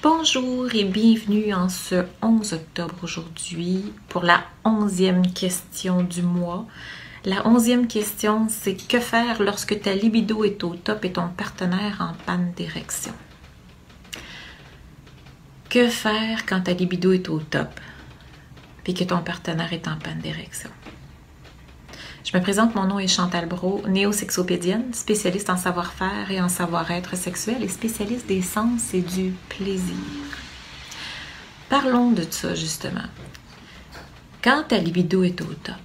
Bonjour et bienvenue en ce 11 octobre aujourd'hui pour la 11e question du mois. La 11e question, c'est que faire lorsque ta libido est au top et ton partenaire en panne d'érection? Que faire quand ta libido est au top et que ton partenaire est en panne d'érection? Je me présente, mon nom est Chantal Brault, néo-sexopédienne, spécialiste en savoir-faire et en savoir-être sexuel et spécialiste des sens et du plaisir. Parlons de ça justement. Quand ta libido est au top,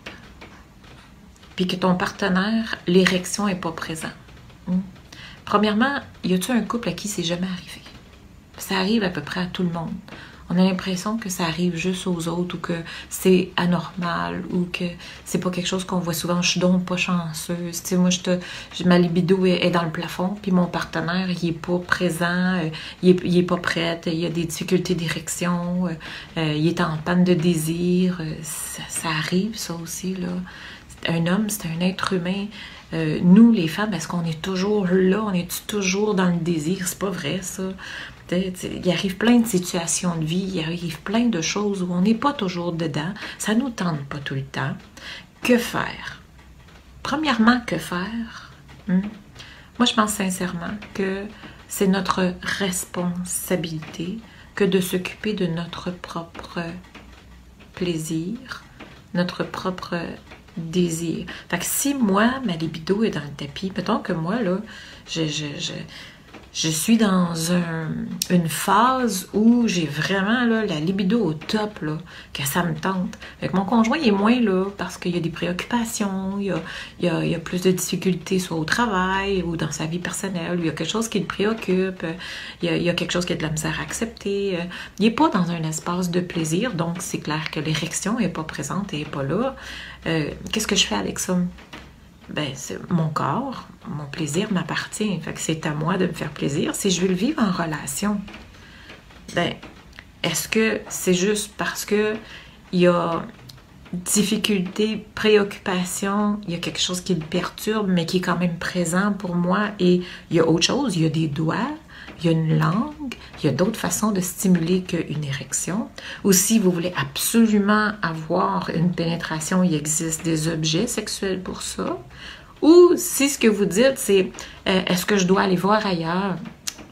puis que ton partenaire, l'érection n'est pas présent. Premièrement, y a-t-il un couple à qui c'est jamais arrivé? Ça arrive à peu près à tout le monde. On a l'impression que ça arrive juste aux autres ou que c'est anormal ou que c'est pas quelque chose qu'on voit souvent. Je suis donc pas chanceuse. Tu sais, moi, ma libido est dans le plafond, puis mon partenaire, il est pas présent, il est pas prêt, il a des difficultés d'érection, il est en panne de désir. Ça arrive, ça aussi, là. Un homme, c'est un être humain. Nous, les femmes, est-ce qu'on est toujours là? On est toujours dans le désir? C'est pas vrai, ça. Il arrive plein de situations de vie, il arrive plein de choses où on n'est pas toujours dedans. Ça ne nous tente pas tout le temps. Que faire? Premièrement, que faire? Moi, je pense sincèrement que c'est notre responsabilité que de s'occuper de notre propre plaisir, notre propre désir. Fait que si moi, ma libido est dans le tapis, mettons que moi, là, je suis dans une phase où j'ai vraiment là, la libido au top, là, que ça me tente. Fait que mon conjoint il est moins là parce qu'il y a des préoccupations, il y a plus de difficultés soit au travail ou dans sa vie personnelle, il y a quelque chose qui le préoccupe, il y a quelque chose qui a de la misère à accepter. Il n'est pas dans un espace de plaisir, donc c'est clair que l'érection n'est pas présente et n'est pas là. Qu'est-ce que je fais avec ça? Ben, c'est mon corps, mon plaisir m'appartient. Fait que c'est à moi de me faire plaisir. Si je veux le vivre en relation, ben, est-ce que c'est juste parce que il y a difficulté, préoccupation, il y a quelque chose qui le perturbe, mais qui est quand même présent pour moi et il y a autre chose, il y a des doigts, il y a une langue, il y a d'autres façons de stimuler qu'une érection. Ou si vous voulez absolument avoir une pénétration, il existe des objets sexuels pour ça. Ou si ce que vous dites, c'est est-ce que je dois aller voir ailleurs?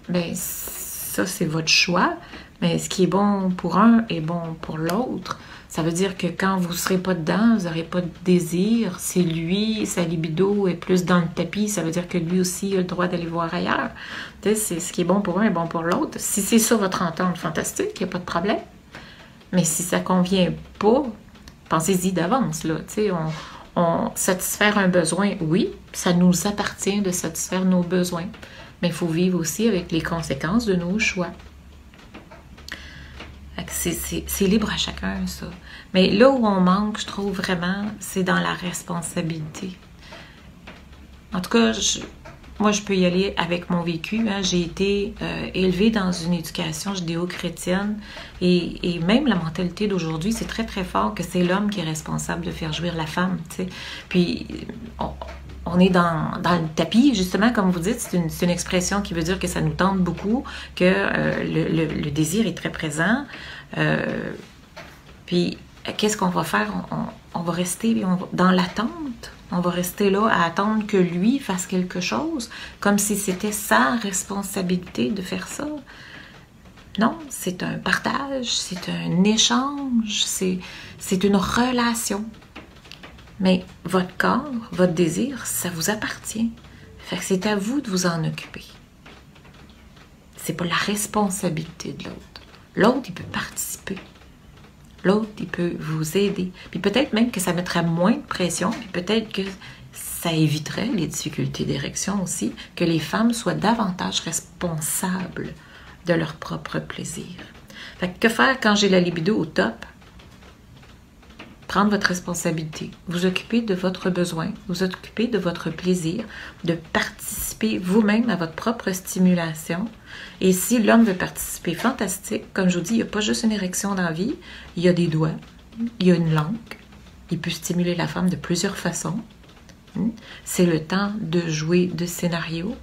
Bien, ça, c'est votre choix. Mais ce qui est bon pour un est bon pour l'autre. Ça veut dire que quand vous ne serez pas dedans, vous n'aurez pas de désir. Si lui, sa libido est plus dans le tapis, ça veut dire que lui aussi a le droit d'aller voir ailleurs. Tu sais, c'est ce qui est bon pour un est bon pour l'autre. Si c'est ça votre entente, fantastique, il n'y a pas de problème. Mais si ça ne convient pas, pensez-y d'avance, là. Tu sais, on satisfaire un besoin, oui, ça nous appartient de satisfaire nos besoins. Mais il faut vivre aussi avec les conséquences de nos choix. C'est libre à chacun, ça. Mais là où on manque, je trouve vraiment, c'est dans la responsabilité. En tout cas, moi, je peux y aller avec mon vécu. Hein. J'ai été élevée dans une éducation judéo-chrétienne et même la mentalité d'aujourd'hui, c'est très, très fort que c'est l'homme qui est responsable de faire jouir la femme, tu sais. Puis, on est dans le tapis, justement, comme vous dites, c'est une expression qui veut dire que ça nous tente beaucoup, que le désir est très présent. Puis, qu'est-ce qu'on va faire? On va rester dans l'attente. On va rester là à attendre que lui fasse quelque chose, comme si c'était sa responsabilité de faire ça. Non, c'est un partage, c'est un échange, c'est une relation. Mais votre corps, votre désir, ça vous appartient. Fait que c'est à vous de vous en occuper. C'est pas la responsabilité de l'autre. L'autre, il peut participer. L'autre, il peut vous aider. Puis peut-être même que ça mettrait moins de pression, puis peut-être que ça éviterait les difficultés d'érection aussi, que les femmes soient davantage responsables de leur propre plaisir. Fait que faire quand j'ai la libido au top? Prendre votre responsabilité, vous occuper de votre besoin, vous occuper de votre plaisir, de participer vous-même à votre propre stimulation. Et si l'homme veut participer, fantastique. Comme je vous dis, il n'y a pas juste une érection dans la vie, il y a des doigts, il y a une langue, il peut stimuler la femme de plusieurs façons. C'est le temps de jouer de scénarios,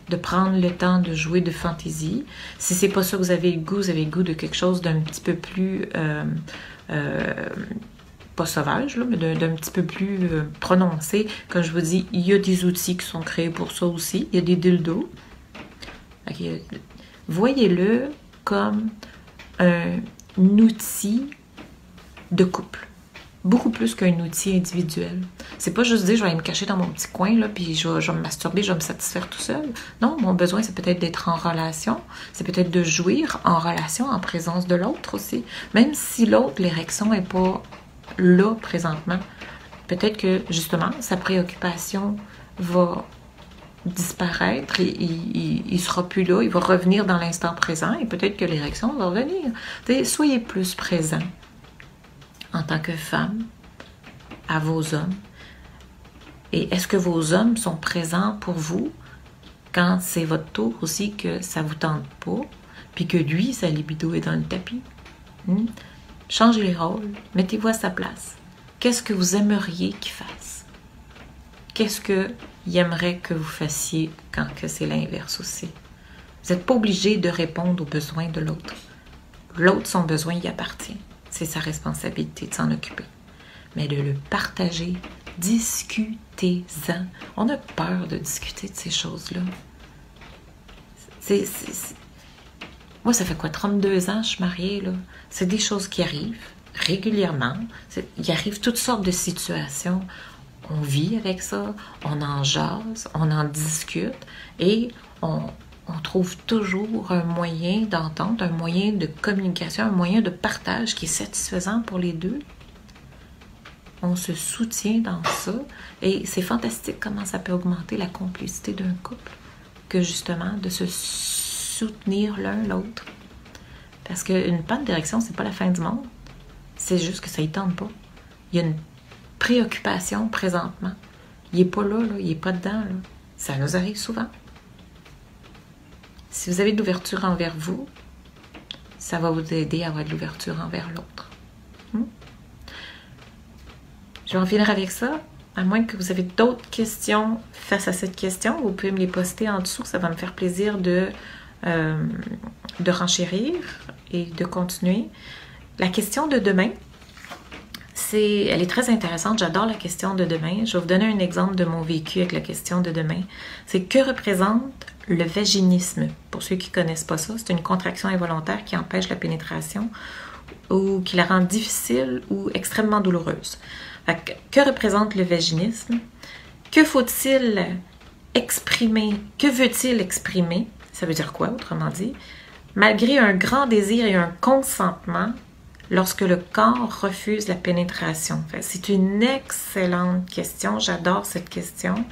de prendre le temps de jouer de fantaisie. Si c'est pas ça que vous avez le goût, vous avez le goût de quelque chose d'un petit peu plus... pas sauvage, là, mais d'un petit peu plus prononcé. Comme je vous dis, il y a des outils qui sont créés pour ça aussi. Il y a des dildos. Okay. Voyez-le comme un outil de couple. Beaucoup plus qu'un outil individuel. C'est pas juste dire je vais aller me cacher dans mon petit coin, là, puis je vais me masturber, je vais me satisfaire tout seul. Non, mon besoin, c'est peut-être d'être en relation. C'est peut-être de jouir en relation, en présence de l'autre aussi. Même si l'autre, l'érection n'est pas là présentement. Peut-être que, justement, sa préoccupation va disparaître et il sera plus là, il va revenir dans l'instant présent et peut-être que l'érection va revenir. T'sais, soyez plus présent en tant que femme à vos hommes. Et est-ce que vos hommes sont présents pour vous quand c'est votre tour aussi que ça vous tente pas, puis que lui, sa libido est dans le tapis? Changez les rôles, mettez-vous à sa place. Qu'est-ce que vous aimeriez qu'il fasse? Qu'est-ce qu'il aimerait que vous fassiez quand que c'est l'inverse aussi? Vous n'êtes pas obligé de répondre aux besoins de l'autre. L'autre, son besoin y appartient. C'est sa responsabilité de s'en occuper. Mais de le partager, discutez-en. On a peur de discuter de ces choses-là. Moi, ça fait quoi, 32 ans, je suis mariée, là? C'est des choses qui arrivent régulièrement. Il arrive toutes sortes de situations. On vit avec ça, on en jase, on en discute et on trouve toujours un moyen d'entente, un moyen de communication, un moyen de partage qui est satisfaisant pour les deux. On se soutient dans ça et c'est fantastique comment ça peut augmenter la complicité d'un couple que justement de se soutenir l'un l'autre. Parce qu'une panne d'érection, c'est pas la fin du monde. C'est juste que ça y tente pas. Il y a une préoccupation présentement. Il n'est pas là, il n'est pas dedans. Là. Ça nous arrive souvent. Si vous avez de l'ouverture envers vous, ça va vous aider à avoir de l'ouverture envers l'autre. Je vais en finir avec ça. À moins que vous avez d'autres questions face à cette question, vous pouvez me les poster en dessous. Ça va me faire plaisir de renchérir et de continuer. La question de demain, elle est très intéressante. J'adore la question de demain. Je vais vous donner un exemple de mon vécu avec la question de demain. C'est que représente le vaginisme? Pour ceux qui ne connaissent pas ça, c'est une contraction involontaire qui empêche la pénétration ou qui la rend difficile ou extrêmement douloureuse. Que représente le vaginisme? Que faut-il exprimer? Que veut-il exprimer? Ça veut dire quoi, autrement dit? Malgré un grand désir et un consentement, lorsque le corps refuse la pénétration. C'est une excellente question. J'adore cette question.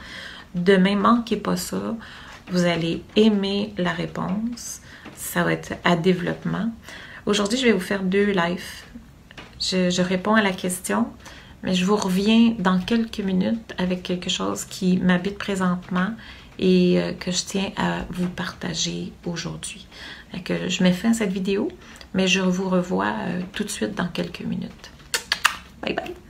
Demain, manquez pas ça. Vous allez aimer la réponse. Ça va être à développement. Aujourd'hui, je vais vous faire 2 lives. Je réponds à la question, mais je vous reviens dans quelques minutes avec quelque chose qui m'habite présentement et que je tiens à vous partager aujourd'hui. Je mets fin à cette vidéo, mais je vous revois tout de suite dans quelques minutes. Bye bye!